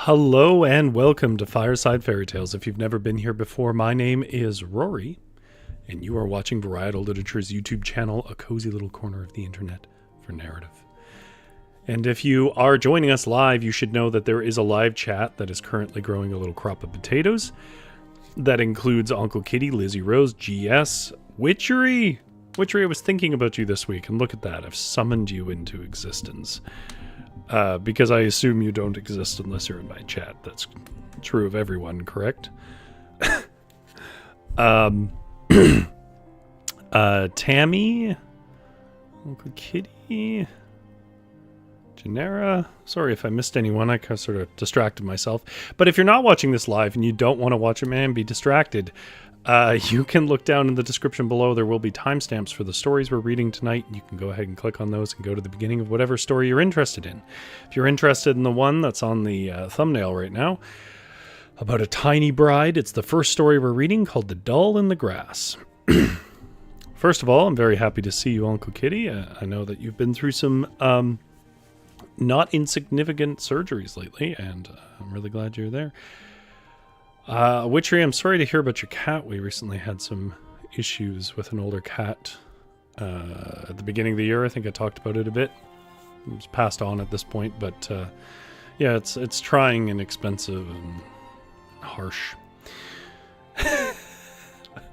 Hello and welcome to Fireside Fairy Tales. If you've never been here before, my name is Rory, and you are watching Varietal Literature's YouTube channel, a cozy little corner of the internet for narrative. And if you are joining us live, you should know that there is a live chat that is currently growing a little crop of potatoes. That includes Uncle Kitty, Lizzie Rose, GS, Witchery. Witchery, I was thinking about you this week, and look at that, I've summoned you into existence. Because I assume you don't exist unless you're in my chat. That's true of everyone, correct? Tammy, Uncle Kitty, Genera. Sorry if I missed anyone. I kind of sort of distracted myself. But if you're not watching this live and you don't want to watch a man be distracted, you can look down in the description below. There will be timestamps for the stories we're reading tonight. You can go ahead and click on those and go to the beginning of whatever story you're interested in. If you're interested in the one that's on the thumbnail right now, about a tiny bride, it's the first story we're reading called The Doll in the Grass. First of all, I'm very happy to see you, Uncle Kitty. I know that you've been through some not insignificant surgeries lately, and I'm really glad you're there. Witchery, I'm sorry to hear about your cat. We recently had some issues with an older cat at the beginning of the year. I think I talked about it a bit. It was passed on at this point, but yeah, it's trying and expensive and harsh.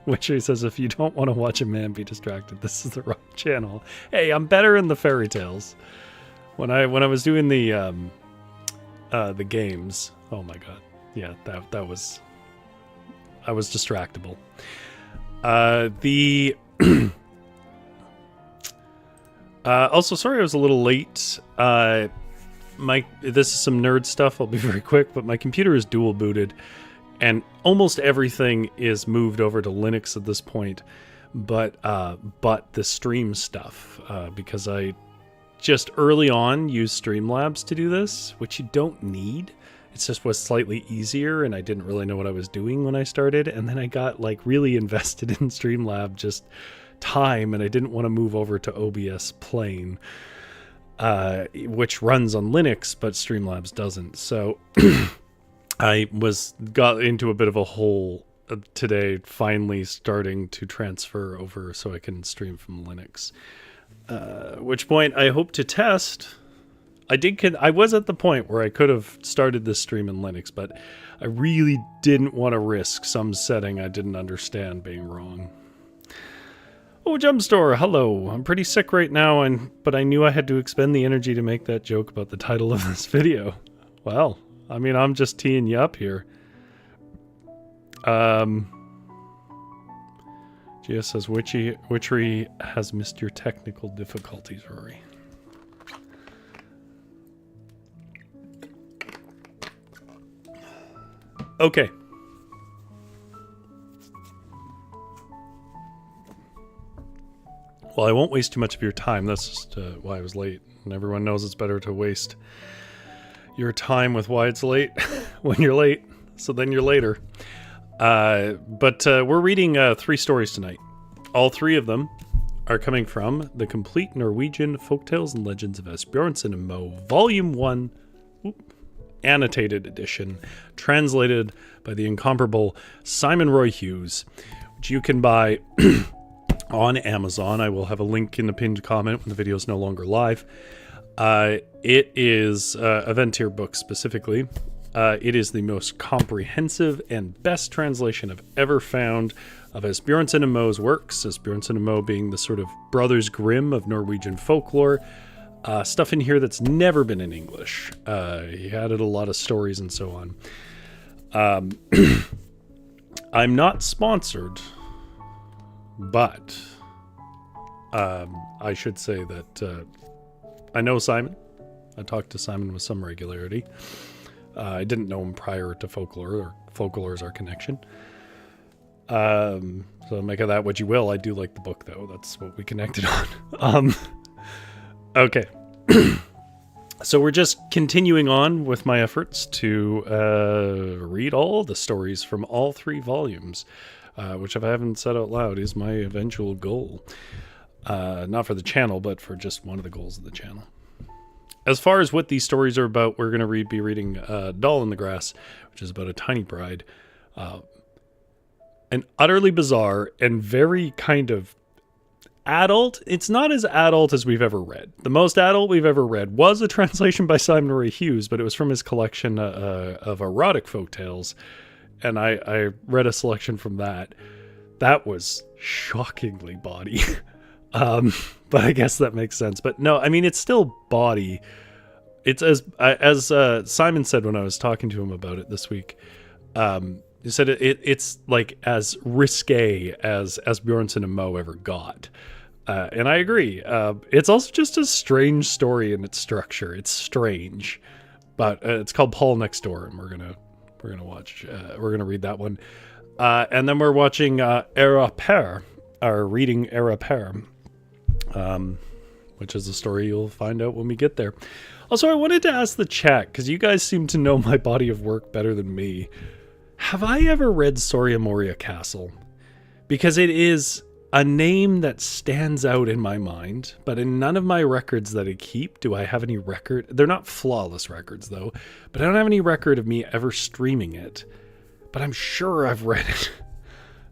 Witchery says, if you don't want to watch a man be distracted, this is the wrong channel. Hey, I'm better in the fairy tales. When I was doing the games, oh my god. Yeah, that was... I was distractible. Also, sorry I was a little late. This is some nerd stuff, I'll be very quick, but my computer is dual booted, and almost everything is moved over to Linux at this point, but the stream stuff, because I just early on used Streamlabs to do this, which you don't need. It just was slightly easier, and I didn't really know what I was doing when I started. And then I got like really invested in Streamlab just time, and I didn't want to move over to OBS Plain, which runs on Linux, but Streamlabs doesn't. So I got into a bit of a hole today, finally starting to transfer over so I can stream from Linux. At which point I hope to test. I was at the point where I could have started this stream in Linux, but I really didn't want to risk some setting I didn't understand being wrong. Oh, Jumpstore, hello. I'm pretty sick right now, but I knew I had to expend the energy to make that joke about the title of this video. Well, I mean, I'm just teeing you up here. Gia says, Witchery has missed your technical difficulties, Rory. Okay. Well, I won't waste too much of your time. That's just why I was late. And everyone knows it's better to waste your time with why it's late when you're late. So then you're later. But we're reading 3 stories tonight. All 3 of them are coming from The Complete Norwegian Folktales and Legends of Asbjornsen and Moe, Volume 1. Annotated edition, translated by the incomparable Simon Roy Hughes, which you can buy on Amazon. I will have a link in the pinned comment when the video is no longer live. It is a Ventir book specifically. It is the most comprehensive and best translation I've ever found of Asbjornsen and Moe's works, Asbjornsen and Moe being the sort of Brothers Grimm of Norwegian folklore. Stuff in here that's never been in English. He added a lot of stories and so on. I'm not sponsored, but I should say that I know Simon. I talk to Simon with some regularity. I didn't know him prior to Folklore, or Folklore is our connection. So make of that what you will. I do like the book, though. That's what we connected on. Okay. So we're just continuing on with my efforts to read all the stories from all 3 volumes, which if I haven't said out loud is my eventual goal. Not for the channel, but for just one of the goals of the channel. as far as what these stories are about, we're going to be reading Doll in the Grass, which is about a tiny bride. An utterly bizarre and very kind of adult. It's not as adult as we've ever read. The most adult we've ever read was a translation by Simon Roy Hughes, but it was from his collection of erotic folktales. And I read a selection from that. That was shockingly bawdy. But I guess that makes sense. But no, I mean, it's still bawdy. It's as Simon said when I was talking to him about it this week. He said it's like as risque as Bjornson and Moe ever got. And I agree. It's also just a strange story in its structure. It's strange, but it's called Paul Nextdoor, and we're gonna read that one. And then we're watching Herre, or reading Herre, which is a story you'll find out when we get there. Also, I wanted to ask the chat, because you guys seem to know my body of work better than me. Have I ever read Soria Moria Castle? Because it is a name that stands out in my mind, but in none of my records that I keep do I have any record. They're not flawless records, though, but I don't have any record of me ever streaming it. But I'm sure I've read it.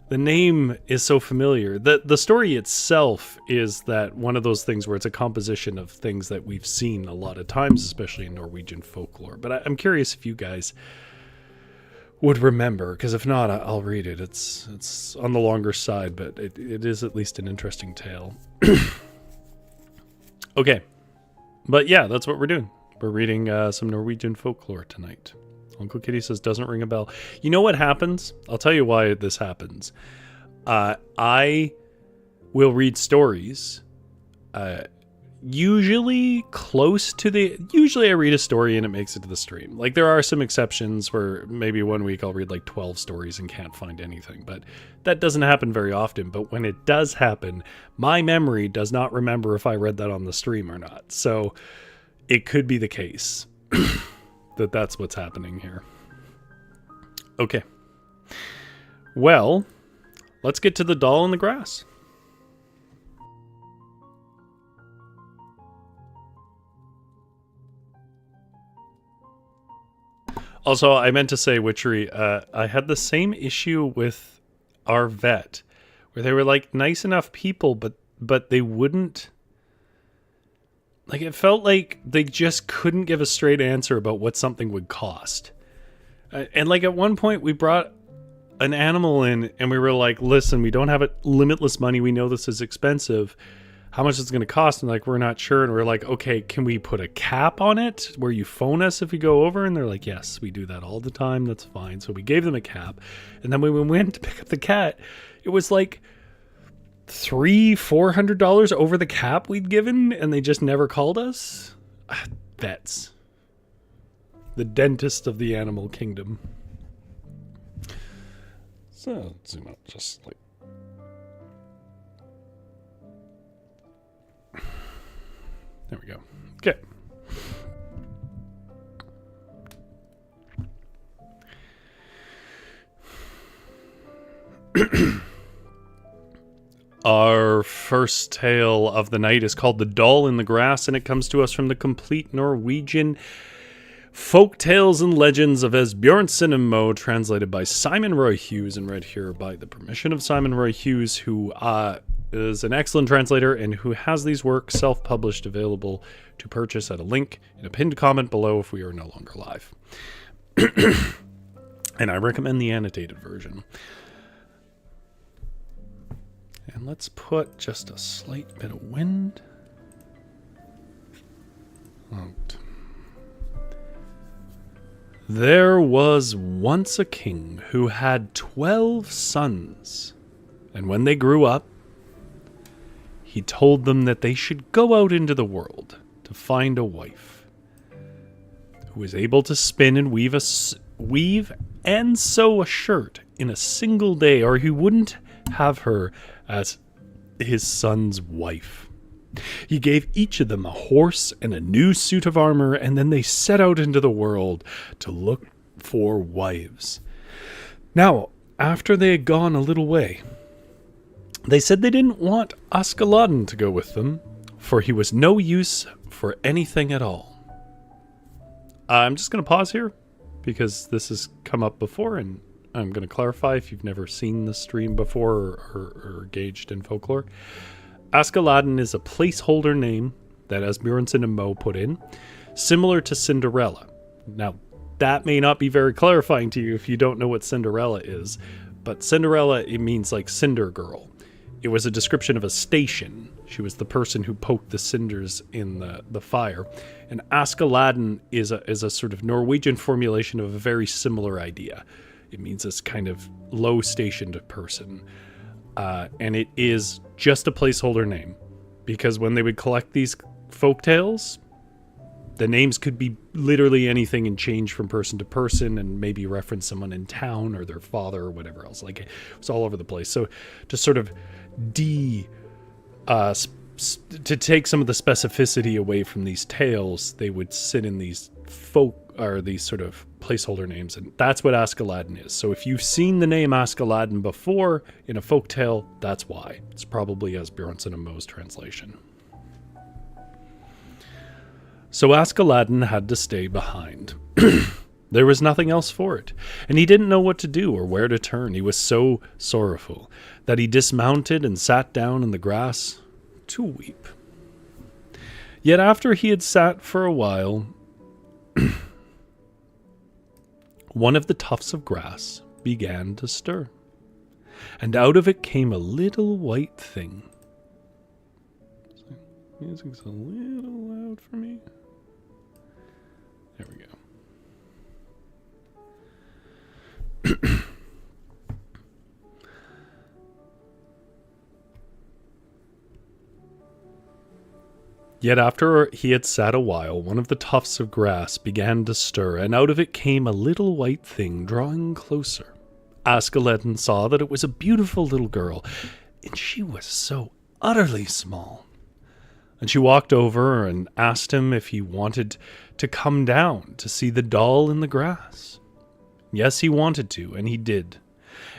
The name is so familiar. The story itself is that one of those things where it's a composition of things that we've seen a lot of times, especially in Norwegian folklore. But I'm curious if you guys would remember, because if not, I'll read it. It's on the longer side, but it is at least an interesting tale. Okay. But yeah, that's what we're doing. We're reading some Norwegian folklore tonight. Uncle Kitty says, doesn't ring a bell. You know what happens? I'll tell you why this happens. I will read stories, usually I read a story and it makes it to the stream. Like, there are some exceptions where maybe one week I'll read like 12 stories and can't find anything, but that doesn't happen very often. But when it does happen, my memory does not remember if I read that on the stream or not. So it could be the case that's what's happening here. Okay. Well, let's get to the Doll in the Grass. Also, I meant to say, Witchery, I had the same issue with our vet, where they were like nice enough people, but they wouldn't. Like, it felt like they just couldn't give a straight answer about what something would cost. And like at one point we brought an animal in and we were like, listen, we don't have limitless money. We know this is expensive. How much is it going to cost? And like, we're not sure. And we're like, okay, can we put a cap on it where you phone us if we go over? And they're like, yes, we do that all the time. That's fine. So we gave them a cap. And then when we went to pick up the cat, it was like $300-400 over the cap we'd given, and they just never called us. Vets, the dentist of the animal kingdom. So zoom out just like there we go. Okay. Our first tale of the night is called The Doll in the Grass, and it comes to us from the Complete Norwegian Folk Tales and Legends of Asbjørnsen and Moe, translated by Simon Roy Hughes and read here by the permission of Simon Roy Hughes, who is an excellent translator and who has these works self-published available to purchase at a link in a pinned comment below if we are no longer live. And I recommend the annotated version. And let's put just a slight bit of wind out. There was once a king who had 12 sons, and when they grew up, he told them that they should go out into the world to find a wife who was able to spin and weave and sew a shirt in a single day, or he wouldn't have her as his son's wife. He gave each of them a horse and a new suit of armor, and then they set out into the world to look for wives. Now, after they had gone a little way, they said they didn't want Askeladden to go with them, for he was no use for anything at all. I'm just going to pause here because this has come up before, and I'm going to clarify if you've never seen the stream before or engaged in folklore. Askeladden is a placeholder name that Asbjornsen and Mo put in, similar to Cinderella. Now, that may not be very clarifying to you if you don't know what Cinderella is, but Cinderella, it means like cinder girl. It was a description of a station. She was the person who poked the cinders in the fire. And Askeladden is a sort of Norwegian formulation of a very similar idea. It means this kind of low-stationed person. And it is just a placeholder name. Because when they would collect these folk tales, the names could be literally anything and change from person to person and maybe reference someone in town or their father or whatever else. Like, it was all over the place. So to sort of to take some of the specificity away from these tales, they would sit in these these sort of placeholder names, and that's what Askeladden is. So if you've seen the name Askeladden before in a folk tale, that's why. It's probably Asbjornsen and Mo's translation. So Askeladden had to stay behind. There was nothing else for it, and he didn't know what to do or where to turn. He was so sorrowful that he dismounted and sat down in the grass to weep. Yet after he had sat for a while, one of the tufts of grass began to stir, and out of it came a little white thing. Music's a little loud for me. There we go. Yet after he had sat a while, one of the tufts of grass began to stir, and out of it came a little white thing drawing closer. Askeladden saw that it was a beautiful little girl, and she was so utterly small. And she walked over and asked him if he wanted to come down to see the doll in the grass. Yes, he wanted to, and he did.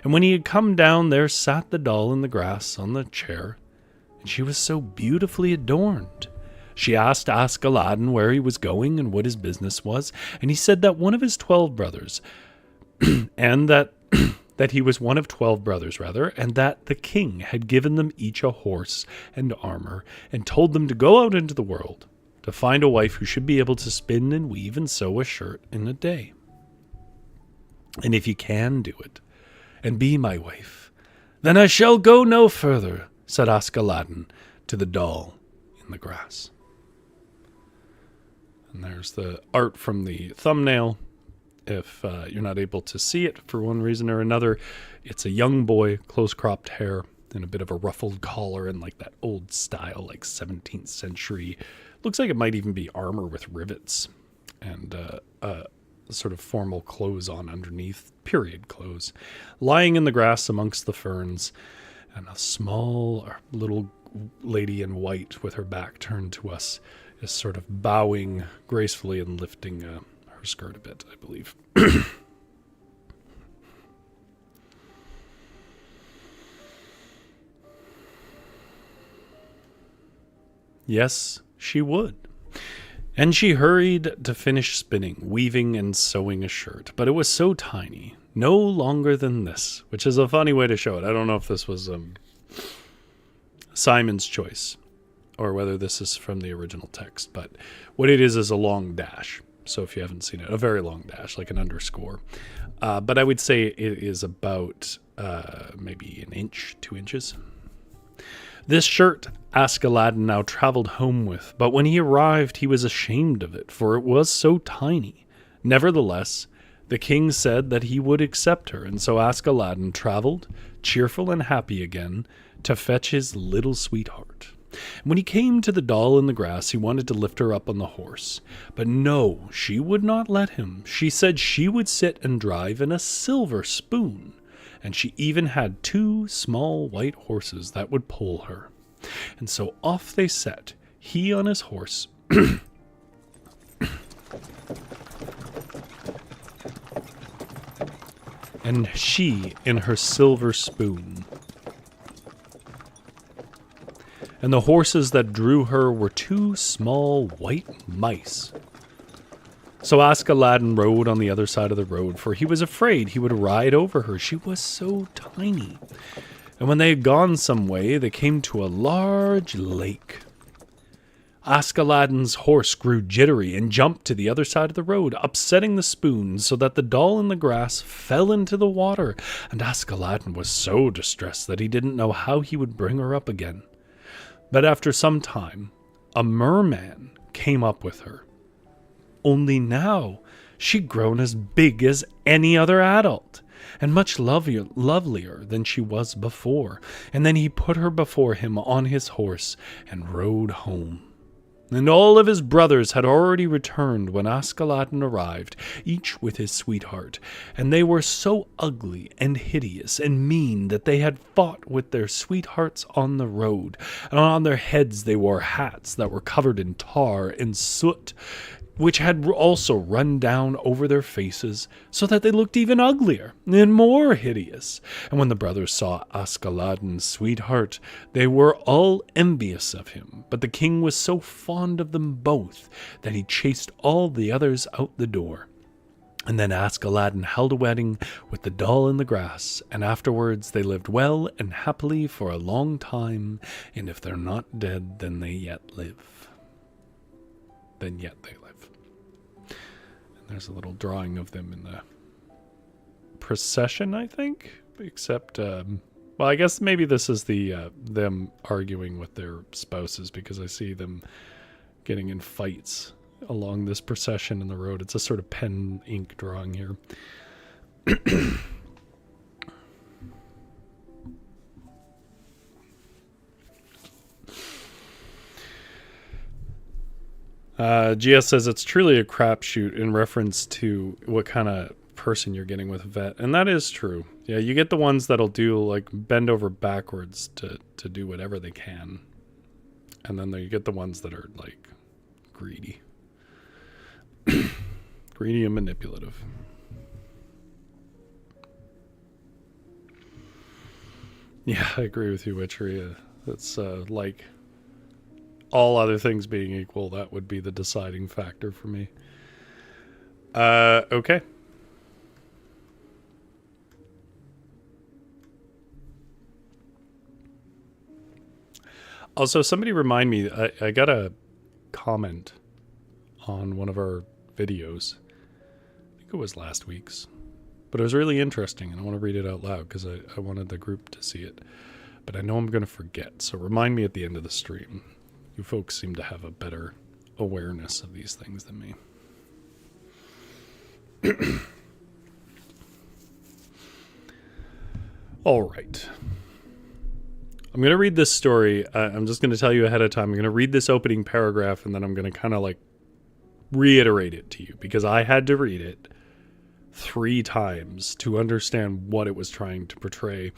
And when he had come down, there sat the doll in the grass on the chair, and she was so beautifully adorned. She asked Askeladden where he was going and what his business was, and he said that one of his 12 brothers, and that he was one of 12 brothers, and that the king had given them each a horse and armor, and told them to go out into the world to find a wife who should be able to spin and weave and sew a shirt in a day. And if you can do it, and be my wife, then I shall go no further, said Askeladden to the doll in the grass. And there's the art from the thumbnail. If you're not able to see it for one reason or another, it's a young boy, close-cropped hair, and a bit of a ruffled collar and like that old style, like 17th century. Looks like it might even be armor with rivets and sort of formal clothes on underneath, period clothes, lying in the grass amongst the ferns, and a small little lady in white with her back turned to us is sort of bowing gracefully and lifting her skirt a bit, I believe. Yes, she would. And she hurried to finish spinning, weaving, and sewing a shirt. But it was so tiny, no longer than this, which is a funny way to show it. I don't know if this was Simon's choice, or whether this is from the original text. But what it is a long dash. So if you haven't seen it, a very long dash, like an underscore. But I would say it is about maybe an inch, 2 inches. This shirt Askeladden now traveled home with, but when he arrived, he was ashamed of it, for it was so tiny. Nevertheless, the king said that he would accept her, and so Askeladden traveled, cheerful and happy again, to fetch his little sweetheart. When he came to the doll in the grass, he wanted to lift her up on the horse. But no, she would not let him. She said she would sit and drive in a silver spoon, and she even had 2 small white horses that would pull her. And so off they set, he on his horse, and she in her silver spoon. And the horses that drew her were 2 small white mice. So Aladdin rode on the other side of the road, for he was afraid he would ride over her. She was so tiny. And when they had gone some way, they came to a large lake. Aladdin's horse grew jittery and jumped to the other side of the road, upsetting the spoon so that the doll in the grass fell into the water, and Aladdin was so distressed that he didn't know how he would bring her up again. But after some time, a merman came up with her. Only now she'd grown as big as any other adult, and much lovelier than she was before. And then he put her before him on his horse and rode home. And all of his brothers had already returned when Aladdin arrived, each with his sweetheart, and they were so ugly and hideous and mean that they had fought with their sweethearts on the road, and on their heads they wore hats that were covered in tar and soot, which had also run down over their faces, so that they looked even uglier and more hideous. And when the brothers saw Aladdin's sweetheart, they were all envious of him. But the king was so fond of them both that he chased all the others out the door. And then Aladdin held a wedding with the doll in the grass, and afterwards they lived well and happily for a long time, and if they're not dead, then they yet live. Then yet they live. There's a little drawing of them in the procession, I think. Except, well, I guess maybe this is the them arguing with their spouses, because I see them getting in fights along this procession in the road. It's a sort of pen ink drawing here. GS says it's truly a crapshoot in reference to what kind of person you're getting with a vet. And that is true. Yeah, you get the ones that'll do, like, bend over backwards to do whatever they can. And then you get the ones that are, like, greedy. Greedy and manipulative. Yeah, I agree with you, Witchery. It's like... all other things being equal, that would be the deciding factor for me. Okay. Also, somebody remind me, I got a comment on one of our videos. I think it was last week's. But it was really interesting, and I want to read it out loud because I wanted the group to see it. But I know I'm going to forget, so remind me at the end of the stream. You folks seem to have a better awareness of these things than me. All right. I'm going to read this story. I'm just going to tell you ahead of time. I'm going to read this opening paragraph, and then I'm going to kind of like reiterate it to you, because I had to read it 3 times to understand what it was trying to portray.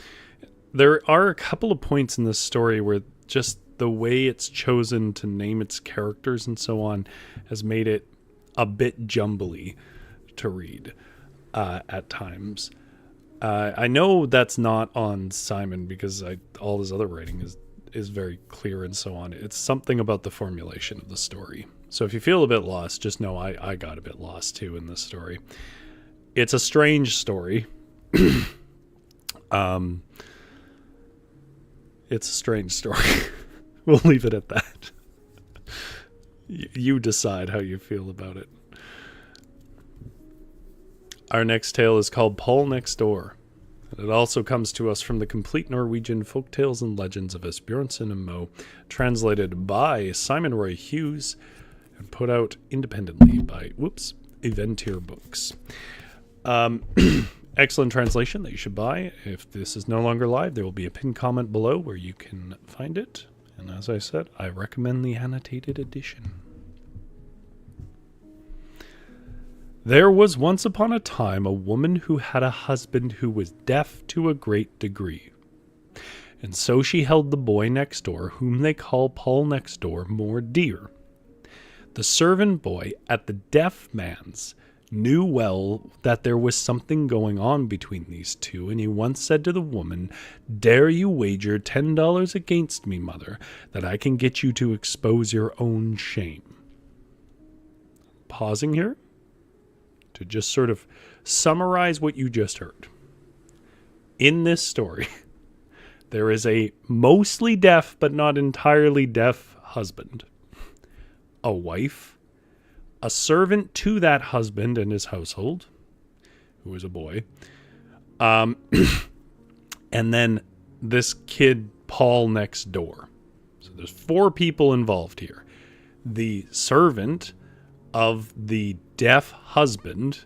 There are a couple of points in this story where just the way it's chosen to name its characters and so on has made it a bit jumbly to read at times. I know that's not on Simon, because all his other writing is very clear and so on. It's something about the formulation of the story. So if you feel a bit lost, just know I got a bit lost too in this story. It's a strange story. It's a strange story. We'll leave it at that. You decide how you feel about it. Our next tale is called Paul Nextdoor. And it also comes to us from the Complete Norwegian Folktales and Legends of Asbjørnsen and Moe, translated by Simon Roy Hughes and put out independently by, Eventyr Books. Excellent translation that you should buy. If this is no longer live, there will be a pinned comment below where you can find it. And as I said, I recommend the annotated edition. There was once upon a time a woman who had a husband who was deaf to a great degree. And so she held the boy next door, whom they call Paul Nextdoor, more dear. The servant boy at the deaf man's knew well that there was something going on between these two, and he once said to the woman, "Dare you wager $10 against me, mother, that I can get you to expose your own shame?" Pausing here, to just sort of summarize what you just heard. In this story, there is a mostly deaf but not entirely deaf husband, a wife, a servant to that husband and his household, who is a boy, and then this kid, Paul, next door. So there's 4 people involved here. The servant of the deaf husband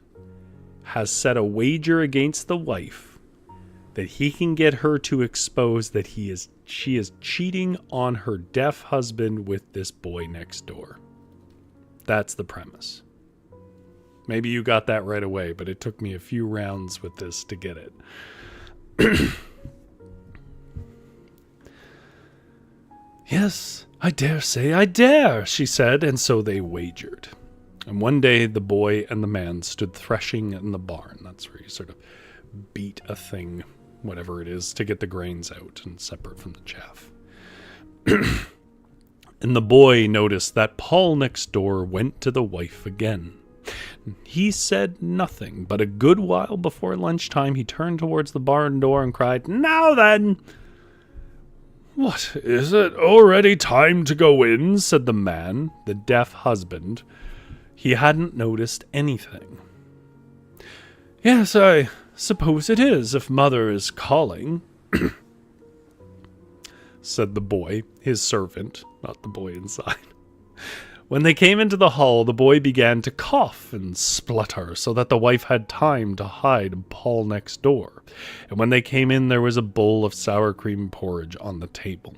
has set a wager against the wife that he can get her to expose that she is cheating on her deaf husband with this boy next door. That's the premise. Maybe you got that right away, but it took me a few rounds with this to get it. Yes, I dare say I dare, she said, and so they wagered. And one day the boy and the man stood threshing in the barn. That's where you sort of beat a thing, whatever it is, to get the grains out and separate from the chaff. And the boy noticed that Paul next door went to the wife again. He said nothing, but a good while before lunchtime he turned towards the barn door and cried, "Now then!" "What, is it already time to go in?" said the man, the deaf husband. He hadn't noticed anything. "Yes, I suppose it is, if mother is calling," said the boy, his servant, not the boy inside. When they came into the hall, the boy began to cough and splutter so that the wife had time to hide Paul next door. And when they came in, there was a bowl of sour cream porridge on the table.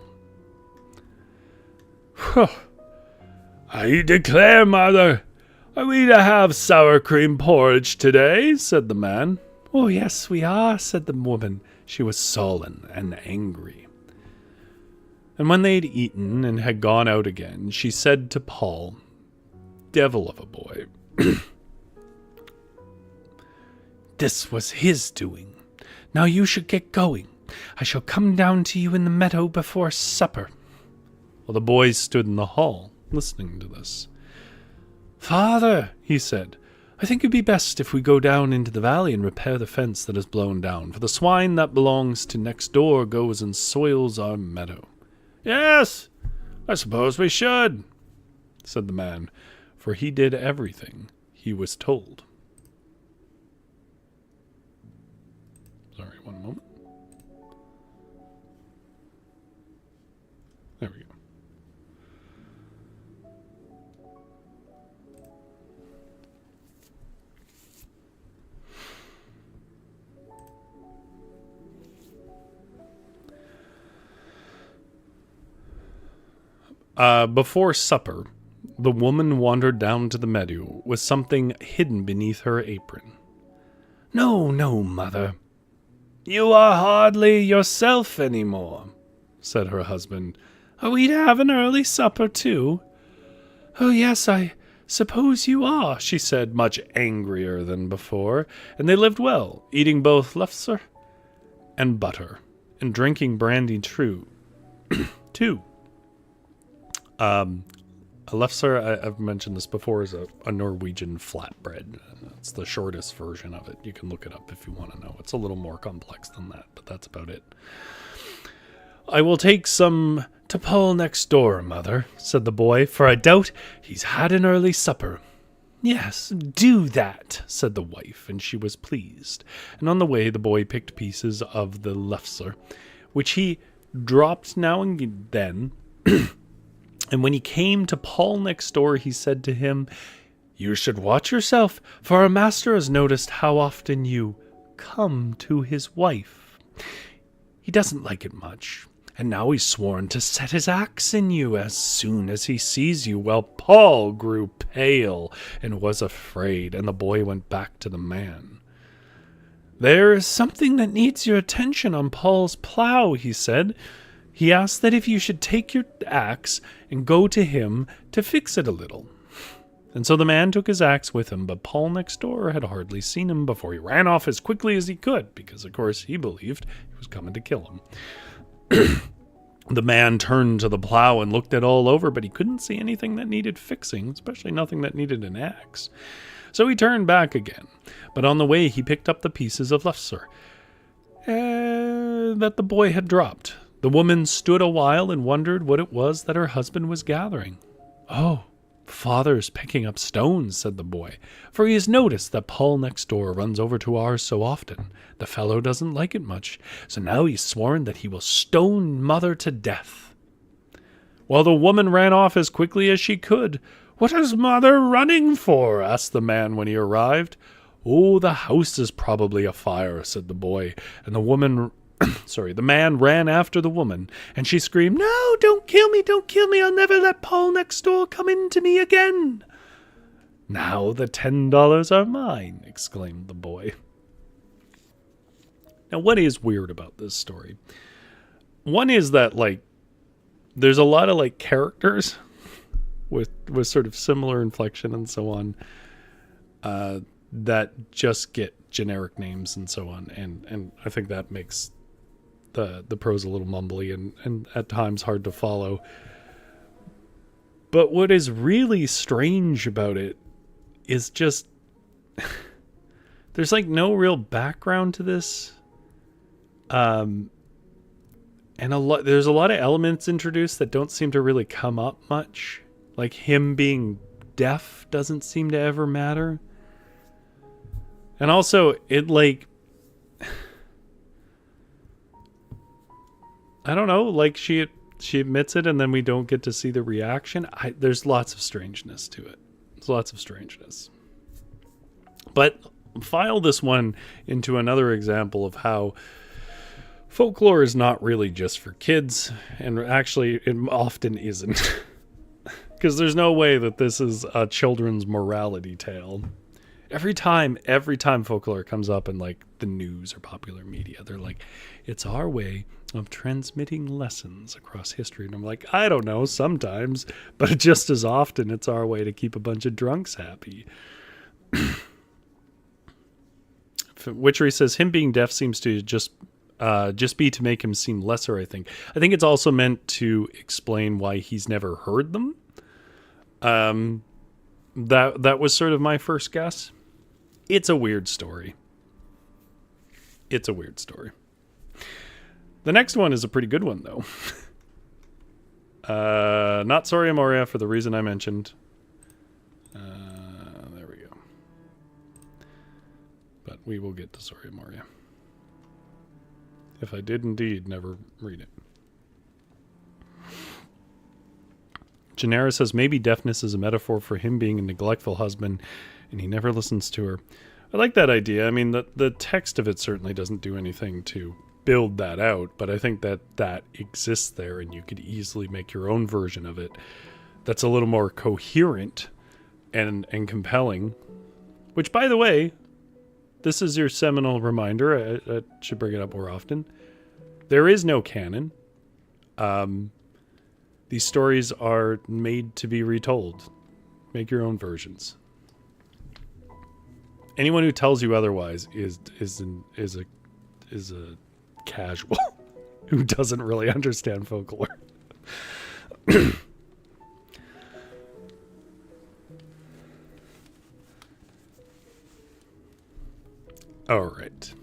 "I declare, mother, are we to have sour cream porridge today?" said the man. "Oh, yes, we are," said the woman. She was sullen and angry. And when they'd eaten and had gone out again, she said to Paul, "Devil of a boy, this was his doing. Now you should get going. I shall come down to you in the meadow before supper." Well, the boy stood in the hall, listening to this. "Father," he said, "I think it'd be best if we go down into the valley and repair the fence that is blown down, for the swine that belongs to next door goes and soils our meadow." "Yes, I suppose we should," said the man, for he did everything he was told. Sorry, one moment. There we go. Before supper, the woman wandered down to the meadow with something hidden beneath her apron. "No, no, mother. You are hardly yourself any more," said her husband. "Are we to have an early supper, too?" "Oh, yes, I suppose you are," she said, much angrier than before, and they lived well, eating both lefser and butter, and drinking brandy too. A lefser, I've mentioned this before, is a Norwegian flatbread. It's the shortest version of it. You can look it up if you want to know. It's a little more complex than that, but that's about it. "I will take some to Paul next door, mother," said the boy, "for I doubt he's had an early supper." "Yes, do that," said the wife, and she was pleased. And on the way, the boy picked pieces of the lefser, which he dropped now and then. And when he came to Paul next door, he said to him, "You should watch yourself, for our master has noticed how often you come to his wife. He doesn't like it much, and now he's sworn to set his axe in you as soon as he sees you." Well, Paul grew pale and was afraid, and the boy went back to the man. "There is something that needs your attention on Paul's plow," he said. "He asked that if you should take your axe and go to him to fix it a little." And so the man took his axe with him, but Paul next door had hardly seen him before he ran off as quickly as he could, because, of course, he believed he was coming to kill him. The man turned to the plow and looked it all over, but he couldn't see anything that needed fixing, especially nothing that needed an axe. So he turned back again, but on the way he picked up the pieces of lufser that the boy had dropped. The woman stood a while and wondered what it was that her husband was gathering. "Oh, father's picking up stones," said the boy, "for he has noticed that Paul next door runs over to ours so often. The fellow doesn't like it much, so now he's sworn that he will stone mother to death." While the woman ran off as quickly as she could. "What is mother running for?" asked the man when he arrived. "Oh, the house is probably afire," said the boy, and the man ran after the woman, and she screamed, "No, don't kill me, I'll never let Paul next door come into me again." "Now the $10 are mine," exclaimed the boy. Now, what is weird about this story? One is that, like, there's a lot of, like, characters with sort of similar inflection and so on, that just get generic names and so on, and I think that makes the prose a little mumbly and at times hard to follow. But what is really strange about it is just there's like no real background to this, and there's a lot of elements introduced that don't seem to really come up much. Like him being deaf doesn't seem to ever matter. And also, it like, I don't know, like she admits it and then we don't get to see the reaction. There's lots of strangeness to it. There's lots of strangeness. But file this one into another example of how folklore is not really just for kids, and actually it often isn't. Because there's no way that this is a children's morality tale. Every time folklore comes up in like the news or popular media, they're like, it's our way of transmitting lessons across history. And I'm like, I don't know, sometimes, but just as often it's our way to keep a bunch of drunks happy. Witchery says him being deaf seems to just be to make him seem lesser, I think. I think it's also meant to explain why he's never heard them. That was sort of my first guess. It's a weird story. The next one is a pretty good one, though. Not Soria Moria for the reason I mentioned. There we go. But we will get to Soria Moria. If I did indeed never read it. Janera says maybe deafness is a metaphor for him being a neglectful husband and he never listens to her. I like that idea. I mean, the text of it certainly doesn't do anything to build that out, but I think that exists there and you could easily make your own version of it that's a little more coherent and compelling. Which, by the way, this is your seminal reminder. I should bring it up more often. There is no canon. These stories are made to be retold. Make your own versions. Anyone who tells you otherwise is a casual who doesn't really understand folklore. All right.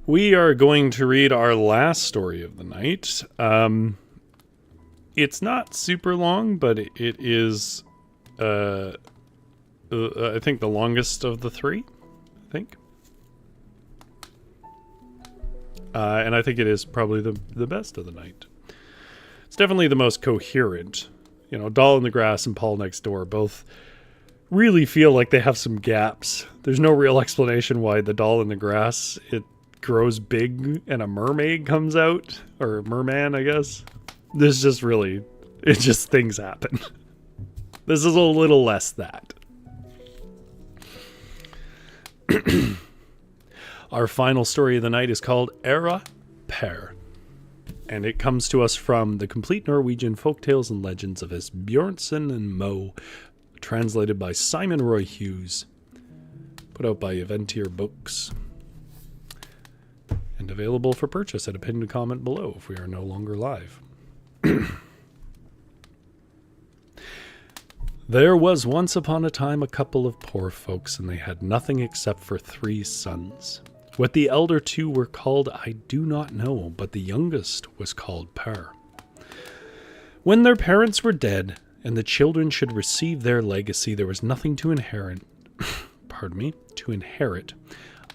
We are going to read our last story of the night. It's not super long, but it is, I think, the longest of the three. I think. And I think it is probably the best of the night. It's definitely the most coherent. You know, Doll in the Grass and Paul Next Door both really feel like they have some gaps. There's no real explanation why the Doll in the Grass, it grows big and a mermaid comes out. Or a merman, I guess. This just really, it just things happen. This is a little less that. Our final story of the night is called Herre, and it comes to us from the Complete Norwegian Folktales and Legends of Asbjørnsen and Moe, translated by Simon Roy Hughes, put out by Eventier Books. And and available for purchase at a pinned comment below if we are no longer live. There was once upon a time a couple of poor folks, and they had nothing except for 3 sons. What the elder 2 were called I do not know, but the youngest was called Herre. When their parents were dead, and the children should receive their legacy, there was nothing to inherit,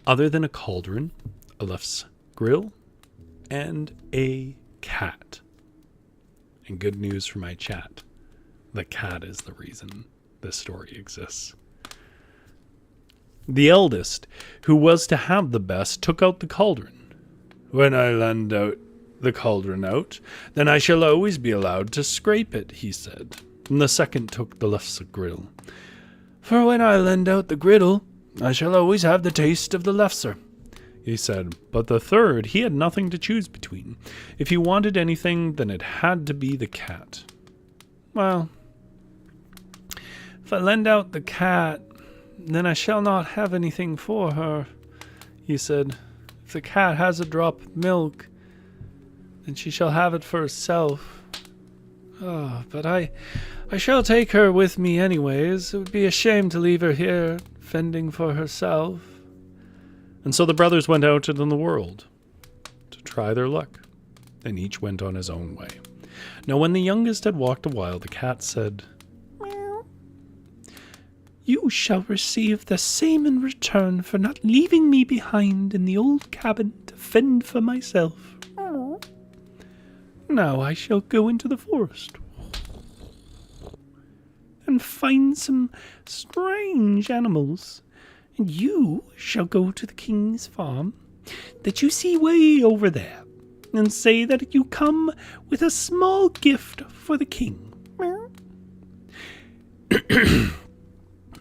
other than a cauldron, a luft's grill, and a cat. And good news for my chat. The cat is the reason this story exists. The eldest, who was to have the best, took out the cauldron. When I lend out the cauldron out, then I shall always be allowed to scrape it, he said. And the second took the luft's grill. For when I lend out the griddle, I shall always have the taste of the lefser, he said. But the third, he had nothing to choose between. If he wanted anything, then it had to be the cat. Well, if I lend out the cat, then I shall not have anything for her, he said. If the cat has a drop of milk, then she shall have it for herself. Oh, but I shall take her with me anyways. It would be a shame to leave her here, fending for herself. And so the brothers went out into the world to try their luck, and each went on his own way. Now when the youngest had walked a while, the cat said, Meow. You shall receive the same in return for not leaving me behind in the old cabin to fend for myself. Now I shall go into the forest and find some strange animals, and you shall go to the king's farm that you see way over there, and say that you come with a small gift for the king.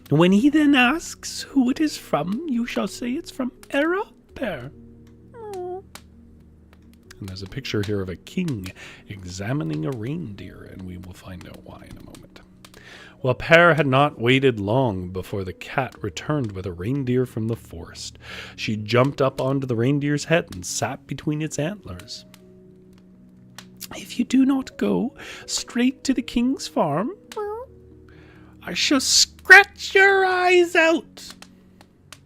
When he then asks who it is from, you shall say it's from Herre. And there's a picture here of a king examining a reindeer, and we will find out why in a moment. Well, Herre had not waited long before the cat returned with a reindeer from the forest. She jumped up onto the reindeer's head and sat between its antlers. If you do not go straight to the king's farm, I shall scratch your eyes out.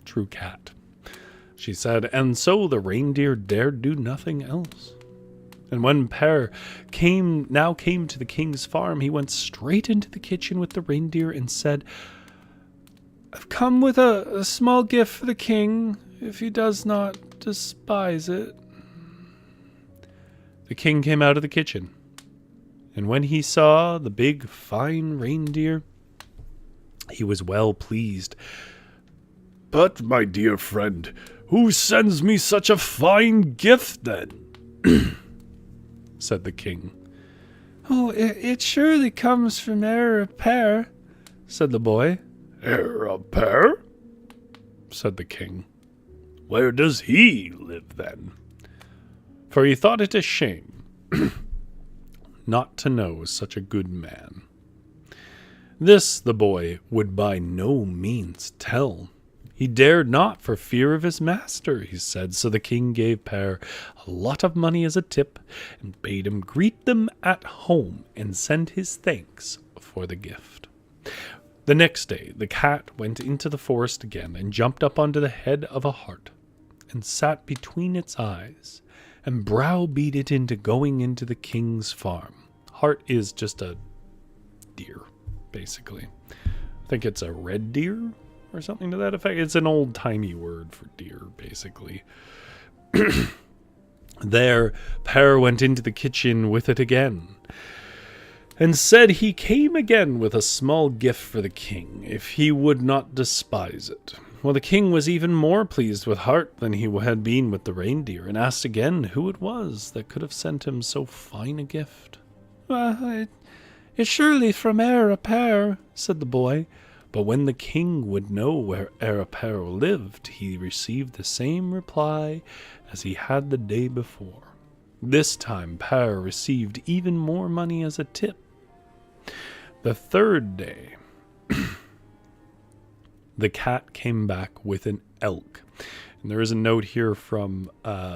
True cat, she said, and so the reindeer dared do nothing else. And when Herre came to the king's farm, he went straight into the kitchen with the reindeer and said, I've come with a small gift for the king, if he does not despise it. The king came out of the kitchen, and when he saw the big, fine reindeer, he was well pleased. But, my dear friend, who sends me such a fine gift, then? Said the king. Oh, it surely comes from Herre, said the boy. Herre? Said the king. Where does he live, then? For he thought it a shame not to know such a good man. This the boy would by no means tell. He dared not for fear of his master, he said, so the king gave Herre a lot of money as a tip and bade him greet them at home and send his thanks for the gift. The next day the cat went into the forest again and jumped up onto the head of a hart and sat between its eyes and browbeat it into going into the king's farm. Hart is just a deer, basically. I think it's a red deer or something to that effect. It's an old-timey word for deer, basically. There, Herre went into the kitchen with it again, and said he came again with a small gift for the king, if he would not despise it. Well, the king was even more pleased with Hart than he had been with the reindeer, and asked again who it was that could have sent him so fine a gift. Well, it's surely from Herre, said the boy. But when the king would know where Herre lived, he received the same reply as he had the day before. This time Herre received even more money as a tip. The third day, the cat came back with an elk, And there is a note here from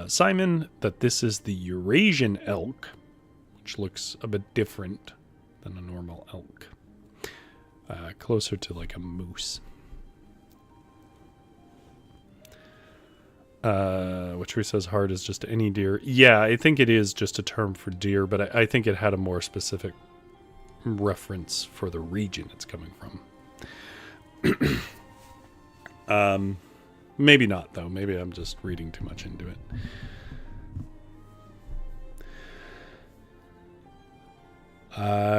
Simon that this is the Eurasian elk, which looks a bit different than a normal elk. Closer to like a moose. Which says hard is just any deer. Yeah, I think it is just a term for deer, but I think it had a more specific reference for the region it's coming from. Maybe not, though. Maybe I'm just reading too much into it.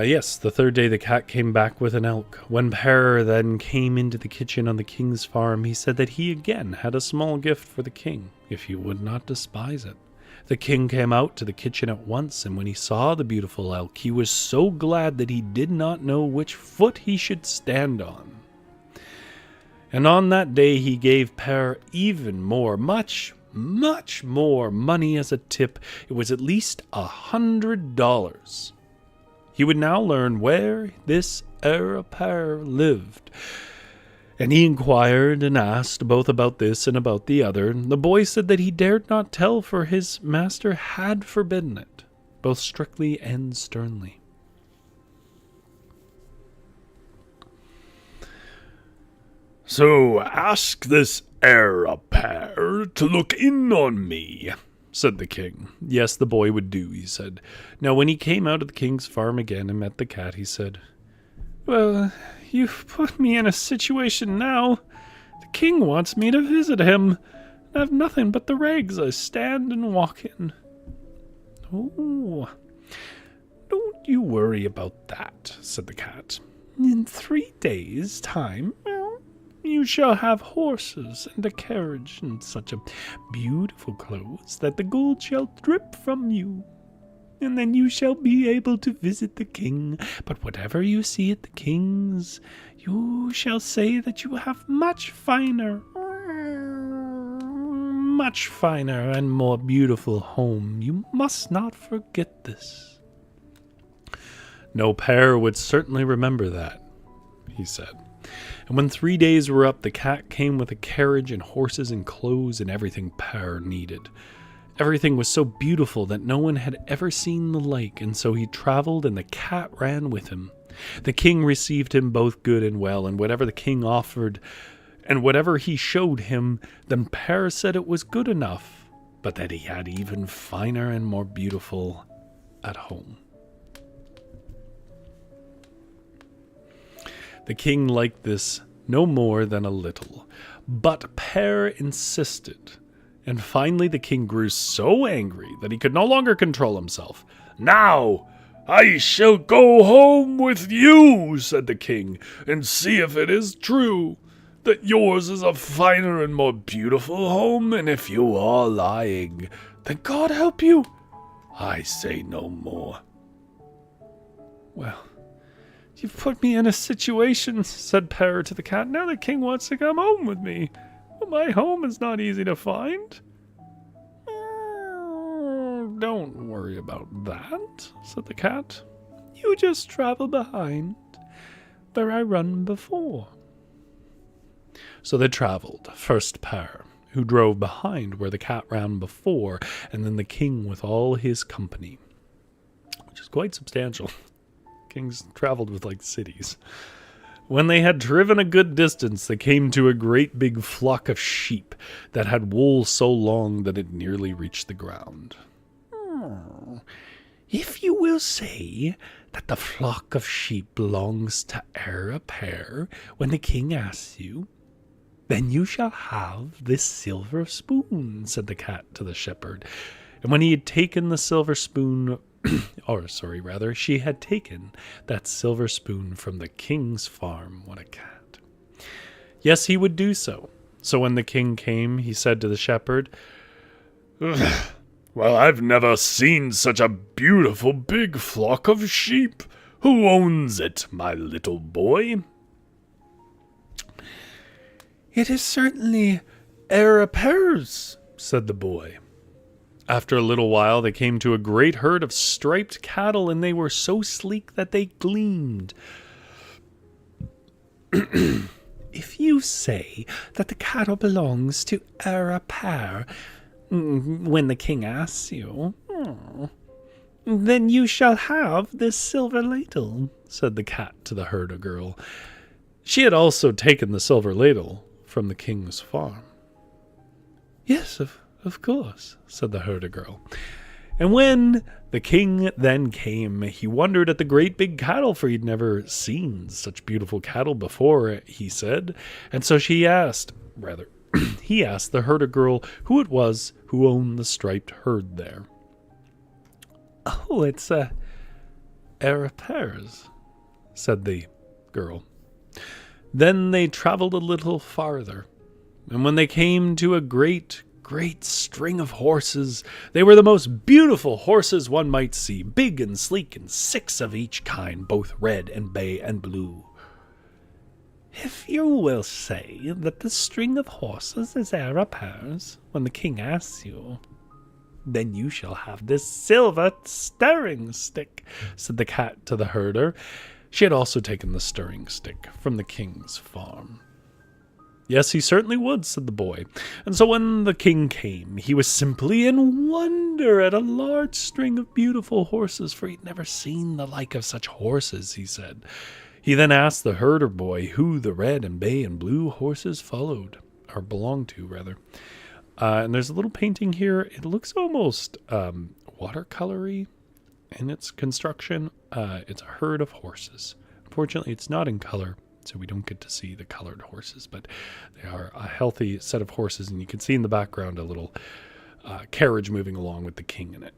Yes, the third day the cat came back with an elk. When Herre then came into the kitchen on the king's farm, he said that he again had a small gift for the king, if he would not despise it. The king came out to the kitchen at once, and when he saw the beautiful elk, he was so glad that he did not know which foot he should stand on. And on that day he gave Herre even more, much more money as a tip. It was at least $100. He would now learn where this Herre lived. And he inquired and asked both about this and about the other. The boy said that he dared not tell, for his master had forbidden it, both strictly and sternly. So ask this Herre to look in on me, said the king. Yes, the boy would do, he said. Now when he came out of the king's farm again and met the cat, he said, "Well, you've put me in a situation now. The king wants me to visit him. I have nothing but the rags I stand and walk in." "Oh, don't you worry about that," said the cat. "In 3 days' time, you shall have horses and a carriage and such a beautiful clothes that the gold shall drip from you. And then you shall be able to visit the king. But whatever you see at the king's, you shall say that you have much finer and more beautiful home. You must not forget this." No, Herre would certainly remember that, he said. And when 3 days were up, the cat came with a carriage and horses and clothes and everything Herre needed. Everything was so beautiful that no one had ever seen the like, and so he traveled, and the cat ran with him. The king received him both good and well, and whatever the king offered, and whatever he showed him, then Herre said it was good enough, but that he had even finer and more beautiful at home. The king liked this no more than a little, but Herre insisted, and finally the king grew so angry that he could no longer control himself. "Now I shall go home with you," said the king, "and see if it is true that yours is a finer and more beautiful home, and if you are lying, then God help you. I say no more." "Well, you've put me in a situation," said Herre to the cat. "Now the king wants to come home with me. But my home is not easy to find." "Don't worry about that," said the cat. "You just travel behind where I run before." So they traveled, first Herre, who drove behind where the cat ran before, and then the king with all his company, which is quite substantial. Kings traveled with like cities. When they had driven a good distance, they came to a great big flock of sheep that had wool so long that it nearly reached the ground. "If you will say that the flock of sheep belongs to Herre when the king asks you, then you shall have this silver spoon," said the cat to the shepherd. And when he had taken the silver spoon, she had taken that silver spoon from the king's farm. What a cat. Yes, he would do so. So when the king came, he said to the shepherd, "Well, I've never seen such a beautiful big flock of sheep. Who owns it, my little boy?" "It is certainly Herre's," said the boy. After a little while, they came to a great herd of striped cattle, and they were so sleek that they gleamed. if you say that the cattle belongs to Herre, when the king asks you, then you shall have this silver ladle, said the cat to the Herre girl. She had also taken the silver ladle from the king's farm. Yes, of course, said the Herre girl. And when the king then came, he wondered at the great big cattle, for he'd never seen such beautiful cattle before, he said. And so he asked the Herre girl who it was who owned the striped herd there. Oh, it's Herre's, said the girl. Then they traveled a little farther, and when they came to a great string of horses, they were the most beautiful horses one might see, big and sleek, and 6 of each kind, both red and bay and blue. If you will say that the string of horses is Herre's when the king asks you, then you shall have this silver stirring stick, said the cat to the herder. She had also taken the stirring stick from the king's farm. Yes, he certainly would, said the boy. And so when the king came, he was simply in wonder at a large string of beautiful horses, for he'd never seen the like of such horses, he said. He then asked the herder boy who the red and bay and blue horses belonged to, rather. And there's a little painting here. It looks almost watercolory in its construction. It's a herd of horses. Unfortunately, it's not in color, so we don't get to see the colored horses, but they are a healthy set of horses, and you can see in the background a little carriage moving along with the king in it.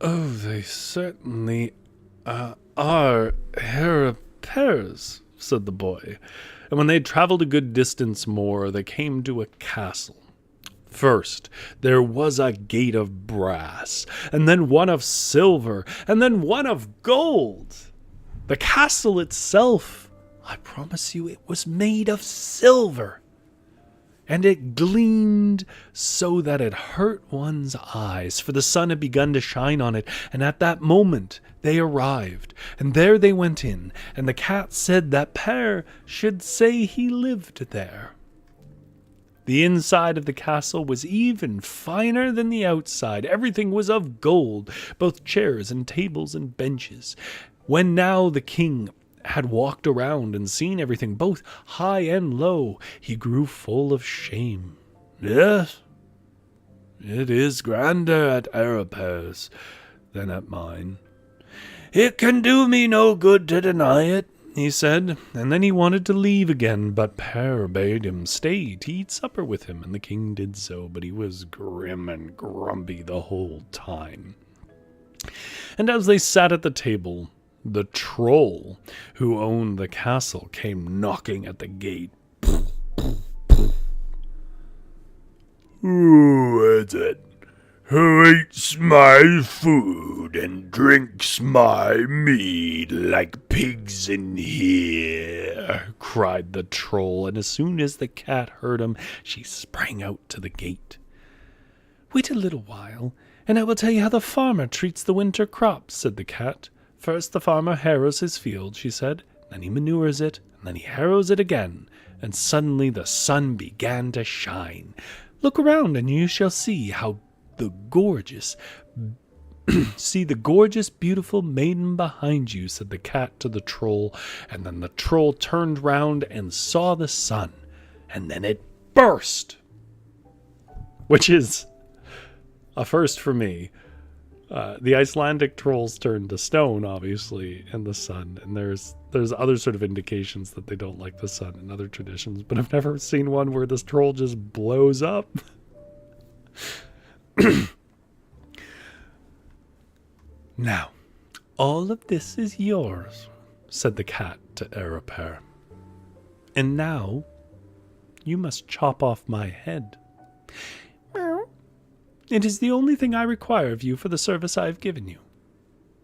Oh, they certainly are Herre's, said the boy. And when they had traveled a good distance more, they came to a castle. First, there was a gate of brass, and then one of silver, and then one of gold. The castle itself, I promise you, it was made of silver, and it gleamed so that it hurt one's eyes, for the sun had begun to shine on it, and at that moment they arrived, and there they went in, and the cat said that Herre should say he lived there. The inside of the castle was even finer than the outside. Everything was of gold, both chairs and tables and benches. When now the king had walked around and seen everything, both high and low, he grew full of shame. Yes, it is grander at Herre's than at mine. It can do me no good to deny it, he said, and then he wanted to leave again, but Herre bade him stay to eat supper with him, and the king did so, but he was grim and grumpy the whole time. And as they sat at the table, the troll who owned the castle came knocking at the gate. Who is it? Who eats my food and drinks my mead like pigs in here? Cried the troll, and as soon as the cat heard him, she sprang out to the gate. Wait a little while, and I will tell you how the farmer treats the winter crops, said the cat. First the farmer harrows his field, she said, then he manures it, and then he harrows it again, and suddenly the sun began to shine. Look around, and you shall see the gorgeous, beautiful maiden behind you, said the cat to the troll, and then the troll turned round and saw the sun, and then it burst, which is a first for me. The Icelandic trolls turn to stone, obviously, in the sun, and there's other sort of indications that they don't like the sun in other traditions, but I've never seen one where this troll just blows up. Now, all of this is yours, said the cat to Herre. And now, you must chop off my head. It is the only thing I require of you for the service I have given you.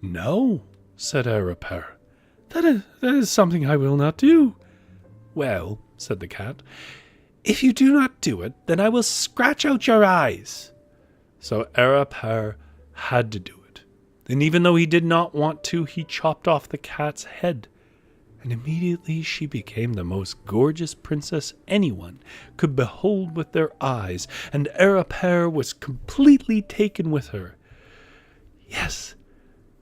No, said Herre. That is something I will not do. Well, said the cat, if you do not do it, then I will scratch out your eyes. So Herre had to do it. And even though he did not want to, he chopped off the cat's head. And immediately she became the most gorgeous princess anyone could behold with their eyes, and Herre was completely taken with her. "Yes,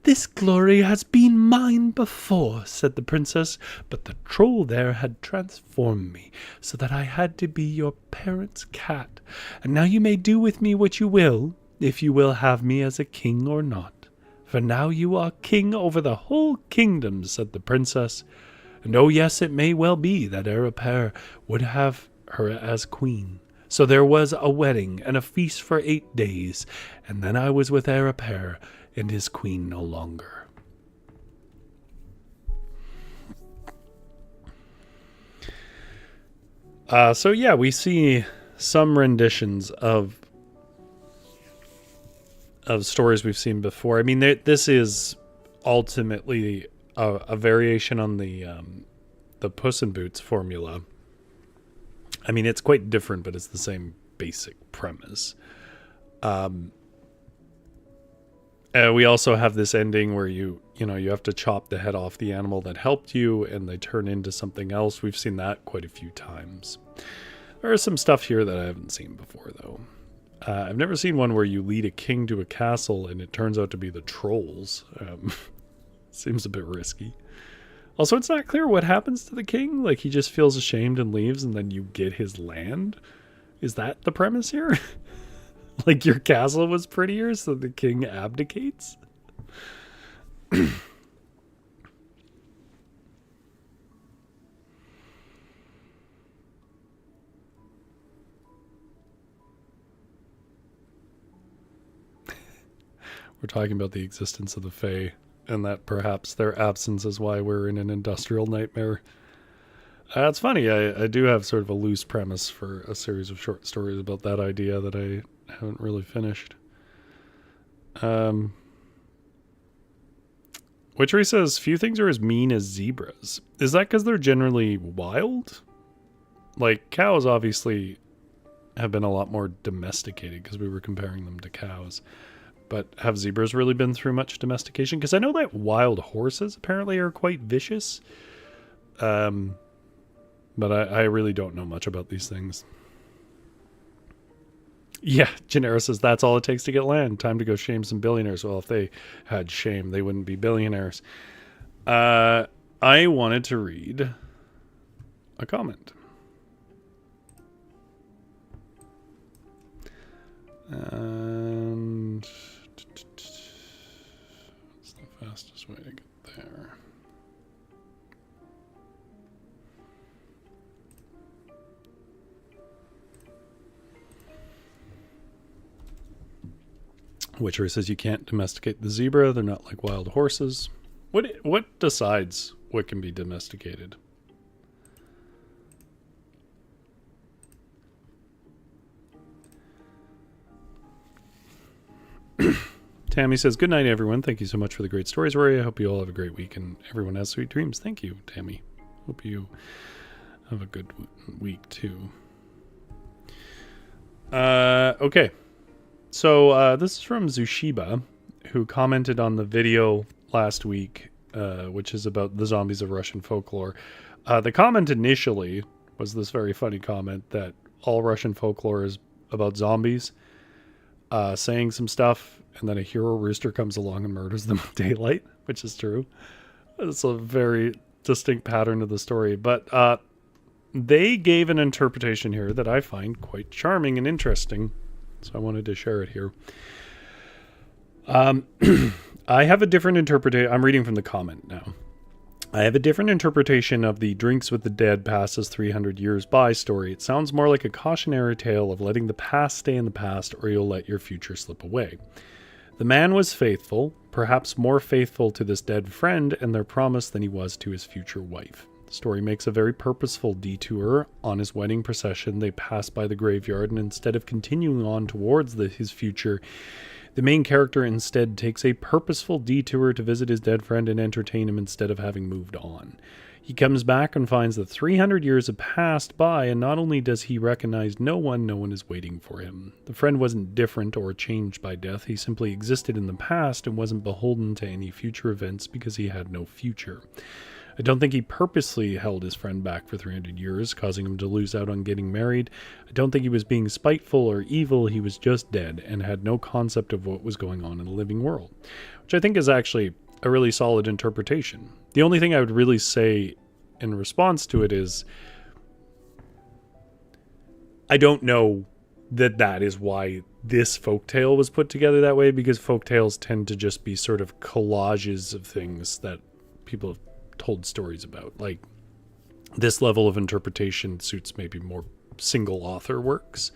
this glory has been mine before," said the princess, "but the troll there had transformed me, so that I had to be your parents' cat. And now you may do with me what you will, if you will have me as a king or not. For now you are king over the whole kingdom," said the princess. "And oh yes, it may well be that Herre would have her as queen. So there was a wedding and a feast for 8 days, and then I was with Herre and his queen no longer." So yeah, we see some renditions of stories we've seen before. I mean, this is ultimately a variation on the Puss in Boots formula. I mean, it's quite different, but it's the same basic premise. We also have this ending where you have to chop the head off the animal that helped you, and they turn into something else. We've seen that quite a few times. There is some stuff here that I haven't seen before, though. I've never seen one where you lead a king to a castle and it turns out to be the trolls. Seems a bit risky. Also, it's not clear what happens to the king. Like, he just feels ashamed and leaves, and then you get his land? Is that the premise here? Like, your castle was prettier, so the king abdicates? We're talking about the existence of the Fae, and that perhaps their absence is why we're in an industrial nightmare. It's funny, I do have sort of a loose premise for a series of short stories about that idea that I haven't really finished. Witchery says, few things are as mean as zebras. Is that because they're generally wild? Like, cows obviously have been a lot more domesticated because we were comparing them to cows. But have zebras really been through much domestication? Because I know that wild horses apparently are quite vicious. But I really don't know much about these things. Yeah, Genera says, that's all it takes to get land. Time to go shame some billionaires. Well, if they had shame, they wouldn't be billionaires. I wanted to read a comment. And what's the fastest way to get there? Witcher says you can't domesticate the zebra. They're not like wild horses. What decides what can be domesticated? Tammy says, good night, everyone. Thank you so much for the great stories, Rory. I hope you all have a great week and everyone has sweet dreams. Thank you, Tammy. Hope you have a good week, too. Okay. So this is from Zushiba, who commented on the video last week, which is about the zombies of Russian folklore. The comment initially was this very funny comment that all Russian folklore is about zombies saying some stuff, and then a hero rooster comes along and murders them with daylight, which is true. It's a very distinct pattern of the story. But they gave an interpretation here that I find quite charming and interesting. So I wanted to share it here. I have a different interpretation. I'm reading from the comment now. I have a different interpretation of the drinks with the dead passes 300 years by story. It sounds more like a cautionary tale of letting the past stay in the past or you'll let your future slip away. The man was faithful, perhaps more faithful to this dead friend and their promise than he was to his future wife. The story makes a very purposeful detour. On his wedding procession, they pass by the graveyard, and instead of continuing on towards his future, the main character instead takes a purposeful detour to visit his dead friend and entertain him instead of having moved on. He comes back and finds that 300 years have passed by, and not only does he recognize no one is waiting for him. The friend wasn't different or changed by death. He simply existed in the past and wasn't beholden to any future events because he had no future. I don't think he purposely held his friend back for 300 years, causing him to lose out on getting married. I don't think he was being spiteful or evil. He was just dead and had no concept of what was going on in the living world, which I think is actually a really solid interpretation. The only thing I would really say in response to it is, I don't know that is why this folktale was put together that way, because folktales tend to just be sort of collages of things that people have told stories about. Like, this level of interpretation suits maybe more single author works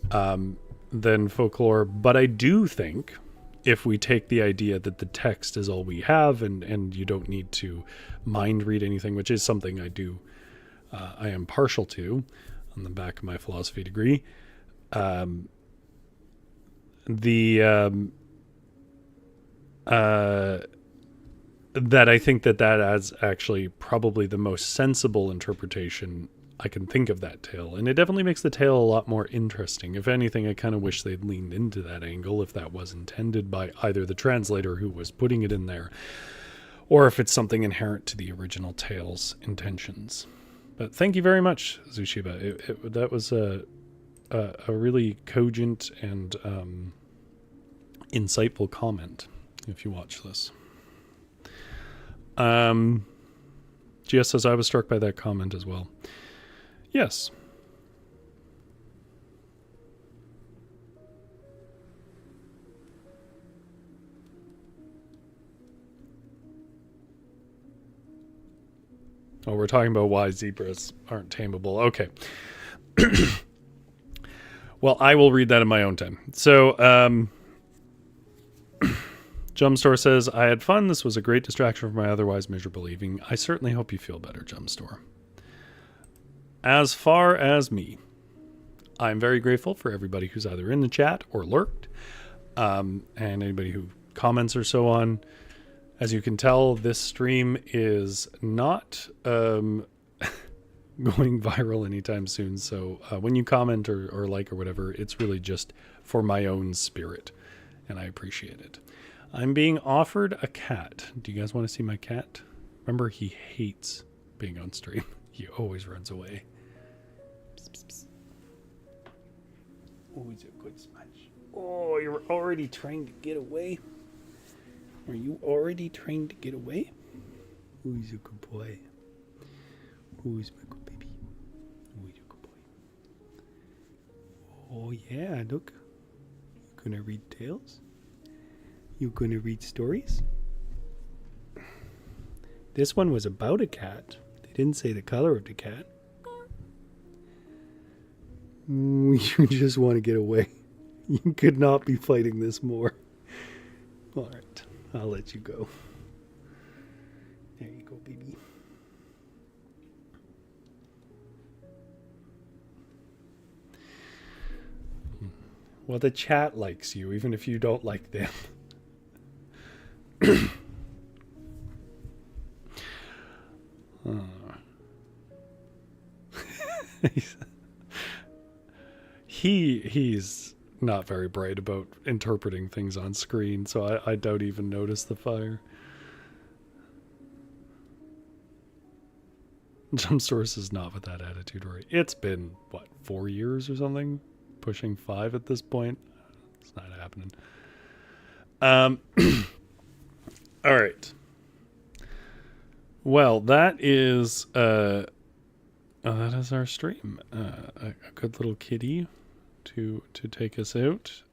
than folklore. But I do think, if we take the idea that the text is all we have and you don't need to mind read anything, which is something I do, I am partial to on the back of my philosophy degree, that I think that is actually probably the most sensible interpretation I can think of that tale. And it definitely makes the tale a lot more interesting. If anything, I kind of wish they'd leaned into that angle, if that was intended by either the translator who was putting it in there, or if it's something inherent to the original tale's intentions. But thank you very much, Zushiba. That was a really cogent and insightful comment, if you watch this. GS says, I was struck by that comment as well. Yes. Oh, we're talking about why zebras aren't tameable. Okay. Well, I will read that in my own time. So, Jumpstore says, I had fun. This was a great distraction from my otherwise miserable evening. I certainly hope you feel better, Jumpstore. As far as me, I'm very grateful for everybody who's either in the chat or lurked, and anybody who comments or so on. As you can tell, this stream is not going viral anytime soon. So when you comment or like or whatever, it's really just for my own spirit, and I appreciate it. I'm being offered a cat. Do you guys want to see my cat? Remember, he hates being on stream. He always runs away. Psst, psst, psst. Oh, he's a good smash. Oh, you're already trying to get away? Are you already trying to get away? Who's a good boy? Who's my good baby? Who's a good boy? Oh, yeah, look. You gonna read tales? You gonna read stories? This one was about a cat. They didn't say the color of the cat. You just want to get away. You could not be fighting this more. All right, I'll let you go. There you go, baby. Well, the chat likes you, even if you don't like them. He's not very bright about interpreting things on screen, so I don't even notice the fire. Jump Source is not with that attitude, Rory. It's been, what, 4 years or something? Pushing 5 at this point? It's not happening. All right. Well, that is our stream. A good little kitty to take us out.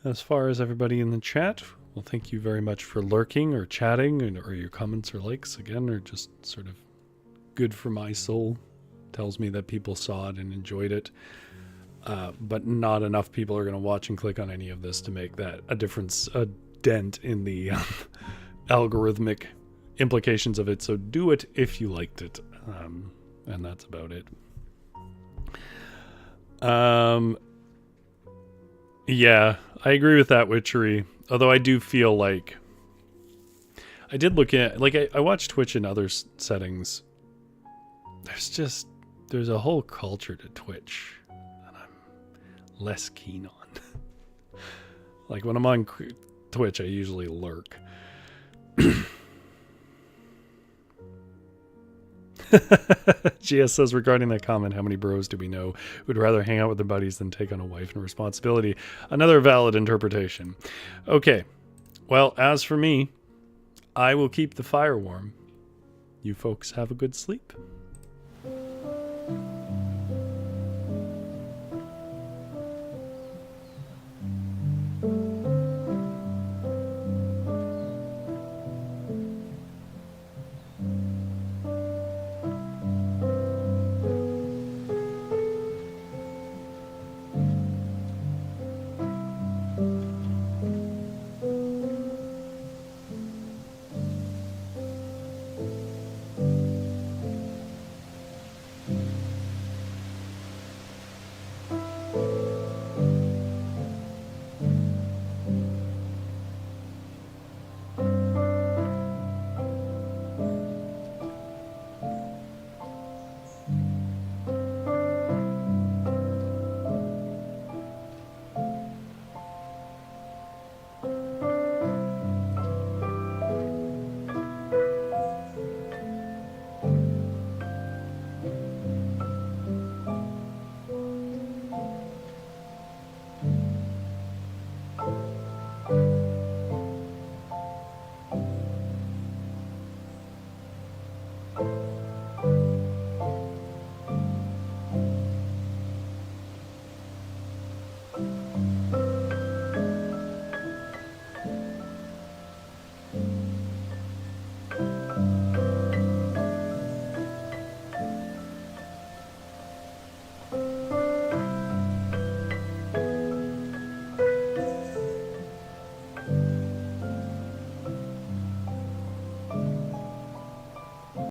As far as everybody in the chat, well, thank you very much for lurking or chatting, or your comments or likes again are just sort of good for my soul. Tells me that people saw it and enjoyed it. But not enough people are going to watch and click on any of this to make that a difference, a dent in the algorithmic implications of it. So do it if you liked it. And that's about it. Yeah, I agree with that, Witchery. Although I do feel like I did look at, like, I watch Twitch in other settings. There's a whole culture to Twitch that I'm less keen on. Like, when I'm on Twitch, I usually lurk. GS says, regarding that comment, how many bros do we know who would rather hang out with their buddies than take on a wife and responsibility? Another valid interpretation. Okay. Well, as for me, I will keep the fire warm. You folks have a good sleep.